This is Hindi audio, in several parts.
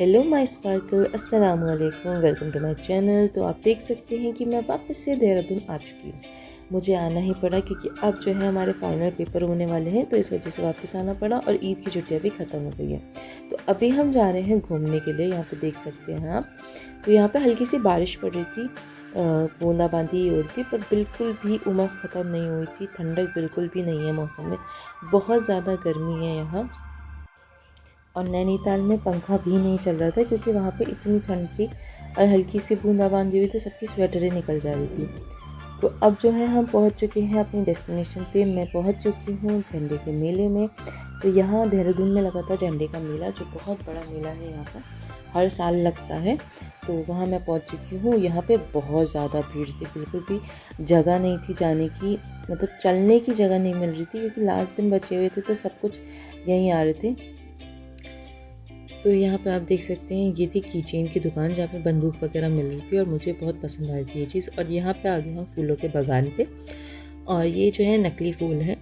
हेलो माय स्पार्कल, अस्सलाम वालेकुम, वेलकम टू माय चैनल। तो आप देख सकते हैं कि मैं वापस से देहरादून आ चुकी हूँ। मुझे आना ही पड़ा क्योंकि अब जो है हमारे फाइनल पेपर होने वाले हैं, तो इस वजह से वापस आना पड़ा और ईद की छुट्टियाँ भी ख़त्म हो गई हैं। तो अभी हम जा रहे हैं घूमने के लिए। यहाँ पे देख सकते हैं आप, तो यहाँ पे हल्की सी बारिश पड़ रही थी, बूंदाबांदी हो रही थी, पर बिल्कुल भी उमस ख़त्म नहीं हुई थी। ठंडक बिल्कुल भी नहीं है मौसम में, बहुत ज़्यादा गर्मी है यहाँ। और नैनीताल में पंखा भी नहीं चल रहा था क्योंकि वहाँ पे इतनी ठंड थी और हल्की सी बूंदाबांदी हुई तो सबकी स्वेटरें निकल जा रही थी। तो अब जो है हम पहुँच चुके हैं अपनी डेस्टिनेशन पे। मैं पहुँच चुकी हूँ झंडे के मेले में। तो यहाँ देहरादून में लगा था झंडे का मेला, जो बहुत बड़ा मेला है, यहाँ पर हर साल लगता है। तो वहाँ मैं पहुँच चुकी हूँ। यहाँ पे बहुत ज़्यादा भीड़ थी, बिल्कुल भी जगह नहीं थी जाने की, मतलब चलने की जगह नहीं मिल रही थी क्योंकि लास्ट दिन बचे हुए थे तो सब कुछ यहीं आ रहे थे। तो यहाँ पे आप देख सकते हैं, ये थी कीचेन की दुकान जहाँ पे बंदूक वगैरह मिल रही थी और मुझे बहुत पसंद आ रही थी ये चीज़। और यहाँ पे आ गए हम फूलों के बागान पे, और ये जो है नकली फूल हैं,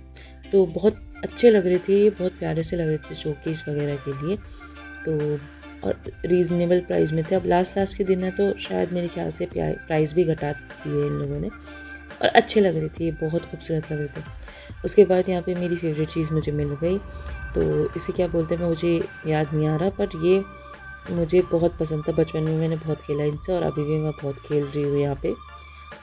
तो बहुत अच्छे लग रहे थे, ये बहुत प्यारे से लग रहे थे शोकेस वगैरह के लिए। तो और रीज़नेबल प्राइस में थे। अब लास्ट के दिन है तो शायद मेरे ख्याल से प्राइस भी घटा दिए इन लोगों ने, और अच्छे लग रहे थे, ये बहुत खूबसूरत लग रहे थे। उसके बाद यहाँ पे मेरी फेवरेट चीज़ मुझे मिल गई, तो इसे क्या बोलते हैं मुझे याद नहीं आ रहा, पर ये मुझे बहुत पसंद था। बचपन में मैंने बहुत खेला इनसे और अभी भी मैं बहुत खेल रही हूँ यहाँ पे।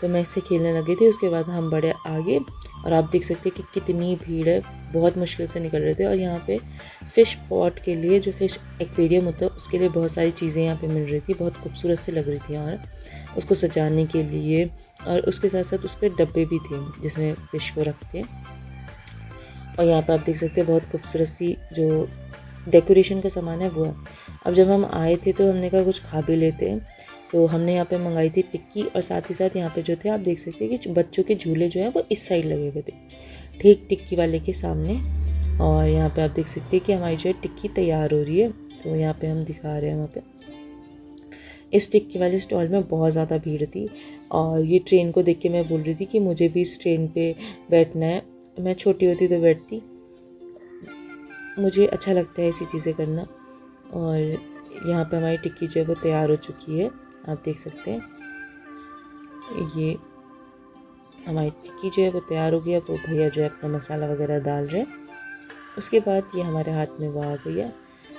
तो मैं इससे खेलने लगी थी। उसके बाद हम बड़े आगे, और आप देख सकते हैं कि कितनी भीड़ है, बहुत मुश्किल से निकल रहे थे। और यहाँ पे फ़िश पॉट के लिए, जो फ़िश एक्वेरियम होता है, उसके लिए बहुत सारी चीज़ें यहाँ पे मिल रही थी, बहुत खूबसूरत से लग रही थी यार, उसको सजाने के लिए। और उसके साथ साथ उसके डब्बे भी थे जिसमें फ़िश को रखते हैं। और यहाँ पर आप देख सकते हैं बहुत खूबसूरत सी जो डेकोरेशन का सामान है वो है। अब जब हम आए थे तो हमने कहा कुछ खा भी लेते हैं, तो हमने यहाँ पे मंगाई थी टिक्की, और साथ ही साथ यहाँ पे जो थे आप देख सकते हैं कि बच्चों के झूले जो हैं वो इस साइड लगे हुए थे, ठीक टिक्की वाले के सामने। और यहाँ पे आप देख सकते हैं कि हमारी जो है टिक्की तैयार हो रही है। तो यहाँ पे हम दिखा रहे हैं, वहाँ पे इस टिक्की वाले स्टॉल में बहुत ज़्यादा भीड़ थी। और ये ट्रेन को देख के मैं बोल रही थी कि मुझे भी इस ट्रेन पे बैठना है। मैं छोटी होती तो बैठती, मुझे अच्छा लगता है ऐसी चीज़ें करना। और यहाँ पे हमारी टिक्की जो है वो तैयार हो चुकी है, आप देख सकते हैं। ये हमारी टिक्की जो है वो तैयार हो गई है। वो भैया जो है अपना मसाला वगैरह डाल रहे हैं। उसके बाद ये हमारे हाथ में वो आ गई है।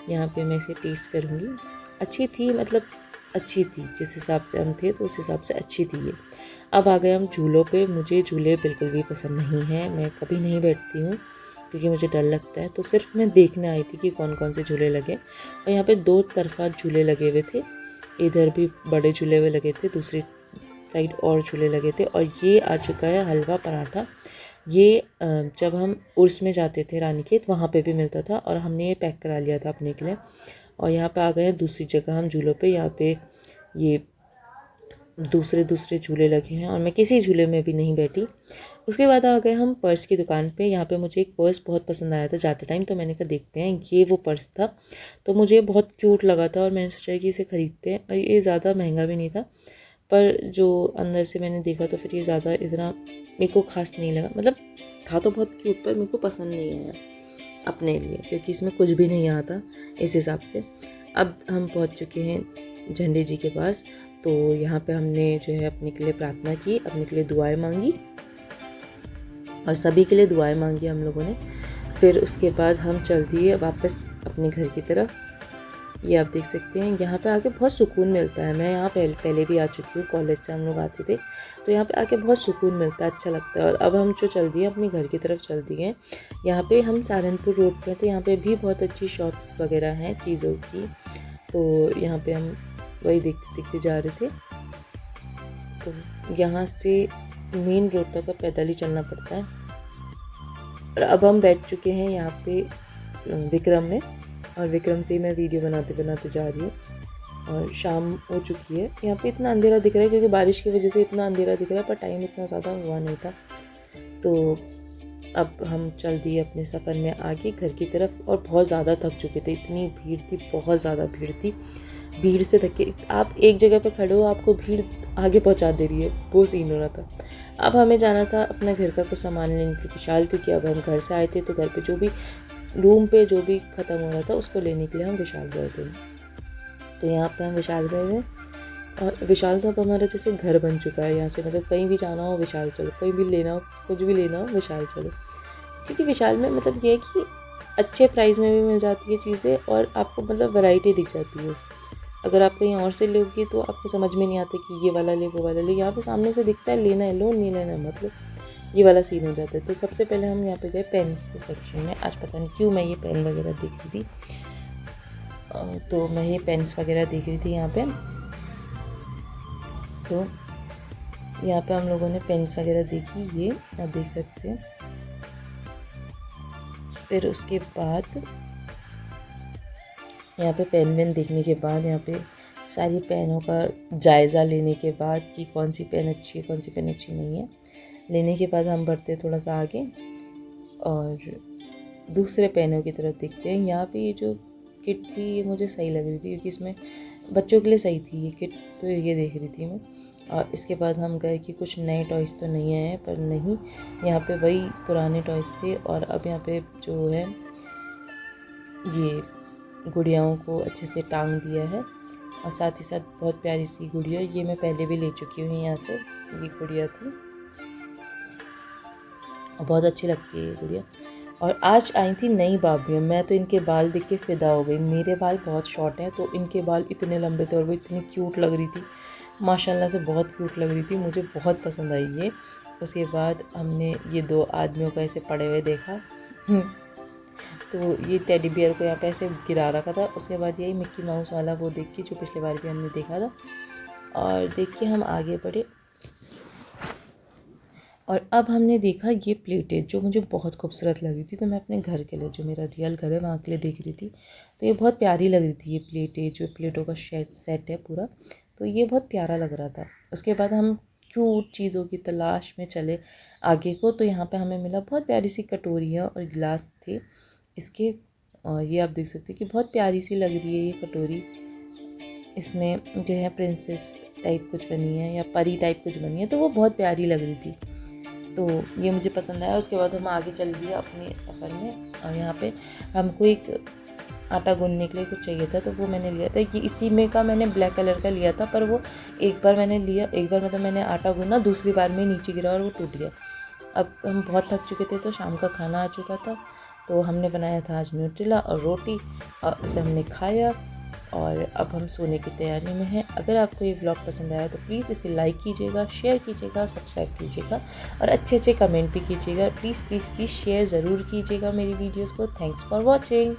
यहाँ पे मैं इसे टेस्ट करूँगी। अच्छी थी, मतलब अच्छी थी, जिस हिसाब से हम थे तो उस हिसाब से अच्छी थी ये। अब आ गए हम झूलों पे। मुझे झूले बिल्कुल भी पसंद नहीं हैं, मैं कभी नहीं बैठती हूँ क्योंकि मुझे डर लगता है। तो सिर्फ मैं देखने आई थी कि कौन कौन से झूले लगे। और यहाँ पे दो तरफा झूले लगे हुए थे, इधर भी बड़े झूले हुए लगे थे, दूसरी साइड और झूले लगे थे। और ये आ चुका है हलवा पराठा। ये जब हम उर्स में जाते थे रानीखेत, वहाँ पे भी मिलता था और हमने ये पैक करा लिया था अपने के लिए। और यहाँ पे आ गए हैं दूसरी जगह हम झूलों पे। यहाँ पे ये दूसरे झूले लगे हैं और मैं किसी झूले में भी नहीं बैठी। उसके बाद आ गए हम पर्स की दुकान पे। यहाँ पे मुझे एक पर्स बहुत पसंद आया था जाते टाइम, तो मैंने कहा देखते हैं, ये वो पर्स था। तो मुझे बहुत क्यूट लगा था और मैंने सोचा कि इसे ख़रीदते हैं। और ये ज़्यादा महंगा भी नहीं था, पर जो अंदर से मैंने देखा तो फिर ये ज़्यादा इतना मेरे को ख़ास नहीं लगा। मतलब था तो बहुत क्यूट, पर मेरे को पसंद नहीं आया अपने लिए, क्योंकि इसमें कुछ भी नहीं आता इस हिसाब से। अब हम पहुंच चुके हैं झंडे जी के पास। तो यहाँ पे हमने जो है अपने के लिए प्रार्थना की, अपने के लिए दुआएं मांगी, और सभी के लिए दुआएं मांगी हम लोगों ने। फिर उसके बाद हम चल दिए वापस अपने घर की तरफ। ये आप देख सकते हैं, यहाँ पे आके बहुत सुकून मिलता है। मैं यहाँ पहले भी आ चुकी हूँ, कॉलेज से हम लोग आते थे, तो यहाँ पे आके बहुत सुकून मिलता है, अच्छा लगता है। और अब हम जो चल दिए अपने घर की तरफ चल दिए। यहाँ पे हम सहारनपुर रोड पे थे, यहाँ पे भी बहुत अच्छी शॉप्स वगैरह हैं चीज़ों की। तो यहाँ पे हम वही देखते देखते जा रहे थे। तो यहाँ से मेन रोड तक पैदल ही चलना पड़ता है। और अब हम बैठ चुके हैं यहाँ पे विक्रम में, और विक्रम से ही मैं वीडियो बनाते बनाते जा रही हूँ। और शाम हो चुकी है। यहाँ पे इतना अंधेरा दिख रहा है क्योंकि बारिश की वजह से इतना अंधेरा दिख रहा है, पर टाइम इतना ज़्यादा हुआ नहीं था। तो अब हम चल दिए अपने सफ़र में आगे घर की तरफ, और बहुत ज़्यादा थक चुके थे, इतनी भीड़ थी, बहुत ज़्यादा भीड़ थी। भीड़ से थक के आप एक जगह पर खड़े हो, आपको भीड़ आगे पहुंचा दे रही है, वो सीन हो रहा था। अब हमें जाना था अपना घर का कुछ सामान लेने के लिए विशाल, क्योंकि अब हम घर से आए थे तो घर पे जो भी रूम पे जो भी ख़त्म हो रहा था उसको लेने के लिए हम विशाल गए थे। तो यहाँ पे हम विशाल गए हुए, और विशाल तो अब हमारा जैसे घर बन चुका है। यहाँ से मतलब कहीं भी जाना हो विशाल चलो, कहीं भी लेना हो, कुछ भी लेना हो विशाल चलो। क्योंकि विशाल में मतलब ये है कि अच्छे प्राइस में भी मिल जाती है चीज़ें, और आपको मतलब वैरायटी दिख जाती है। अगर आप कहीं और से लोगे तो आपको समझ में नहीं आता कि ये वाला ले वो वाला ले। यहाँ पे सामने से दिखता है, लेना है लो, नहीं लेना है मतलब, ये वाला सीन हो जाता है। तो सबसे पहले हम यहाँ पे गए पेन्स के सेक्शन में। आज पता नहीं क्यों मैं ये पेन वगैरह देख रही थी, तो मैं ये पेन्स वगैरह देख रही थी यहाँ पे। तो यहाँ पे हम लोगों ने पेन्स वगैरह देखी, ये आप देख सकते हैं। फिर उसके बाद यहाँ पे पेन वेन देखने के बाद, यहाँ पे सारी पेनों का जायज़ा लेने के बाद कि कौन सी पेन अच्छी है कौन सी पेन अच्छी नहीं है, लेने के बाद हम बढ़ते थोड़ा सा आगे और दूसरे पेनों की तरफ देखते हैं। यहाँ पे ये जो किट थी ये मुझे सही लग रही थी, क्योंकि इसमें बच्चों के लिए सही थी ये किट, तो ये देख रही थी मैं। और इसके बाद हम गए कि कुछ नए टॉयज़ तो नहीं आए हैं, पर नहीं, यहाँ पे वही पुराने टॉयज़ थे। और अब यहाँ पे जो है ये गुड़ियाओं को अच्छे से टांग दिया है, और साथ ही साथ बहुत प्यारी सी गुड़िया, ये मैं पहले भी ले चुकी हूँ यहाँ से, ये गुड़िया थी और बहुत अच्छी लगती है ये गुड़िया। और आज आई थी नई बाबियाँ, मैं तो इनके बाल देख के फ़िदा हो गई। मेरे बाल बहुत शॉर्ट हैं, तो इनके बाल इतने लंबे थे और वो इतनी क्यूट लग रही थी, माशाल्लाह से बहुत क्यूट लग रही थी, मुझे बहुत पसंद आई ये। उसके बाद हमने ये 2 आदमियों को ऐसे पड़े हुए देखा तो ये टेडी बियर को यहाँ पे ऐसे गिरा रखा था। उसके बाद यही मिक्की माउस वाला वो देखी जो पिछले बार भी हमने देखा था। और देखिए हम आगे बढ़े, और अब हमने देखा ये प्लेटें जो मुझे बहुत खूबसूरत लग रही थी। तो मैं अपने घर के लिए, जो मेरा रियल घर है वहाँ के लिए देख रही थी, तो ये बहुत प्यारी लग रही थी ये प्लेटें, जो प्लेटों का सेट है पूरा, तो ये बहुत प्यारा लग रहा था। उसके बाद हम क्यूट चीज़ों की तलाश में चले आगे को, तो यहाँ पे हमें मिला बहुत प्यारी सी कटोरियाँ और गिलास थे इसके। और ये आप देख सकते हैं कि बहुत प्यारी सी लग रही है ये कटोरी। इसमें जो है प्रिंसेस टाइप कुछ बनी है या परी टाइप कुछ बनी है, तो वो बहुत प्यारी लग रही थी, तो ये मुझे पसंद आया। उसके बाद हम आगे चल दिए अपने सफ़र में, और यहाँ पे हमको एक आटा गूंदने के लिए कुछ चाहिए था, तो वो मैंने लिया था। ये इसी में का मैंने ब्लैक कलर का लिया था, पर वो एक बार मतलब मैंने आटा गूंदा, दूसरी बार में नीचे गिरा और वो टूट गया। अब हम बहुत थक चुके थे, तो शाम का खाना आ चुका था, तो हमने बनाया था आज न्यूट्रेला और रोटी, और उसे हमने खाया और अब हम सोने की तैयारी में हैं। अगर आपको ये व्लॉग पसंद आया तो प्लीज़ इसे लाइक कीजिएगा, शेयर कीजिएगा, सब्सक्राइब कीजिएगा और अच्छे अच्छे कमेंट भी कीजिएगा। प्लीज़ प्लीज़ प्लीज़ शेयर ज़रूर कीजिएगा मेरी वीडियोज़ को। Thanks for watching.